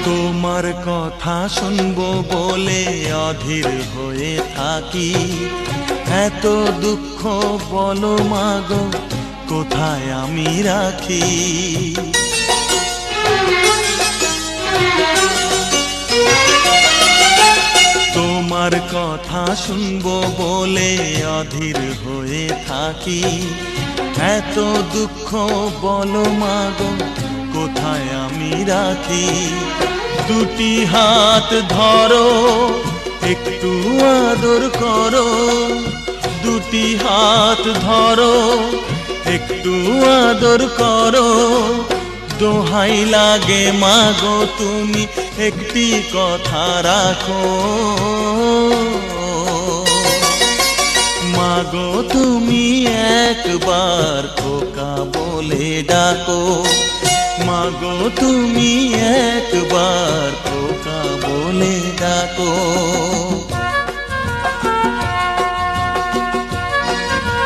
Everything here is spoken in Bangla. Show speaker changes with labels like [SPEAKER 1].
[SPEAKER 1] তোমার কথা শুনবো বলে অধীর হয়ে থাকি, এত দুঃখ বলো মাগো কোথায় আমি রাখি। তোমার কথা শুনবো বলে অধীর হয়ে থাকি, এত দুঃখ বলো মাগো কোথায় আমি রাখি। দুটি হাত ধরো একটু আদর করো, দুটি হাত ধরো একটু আদর করো, দোহাই লাগে মাগো তুমি একটি কথা রাখো। মাগো তুমি একবার খোকা বলে ডাকো, মাগো তুমি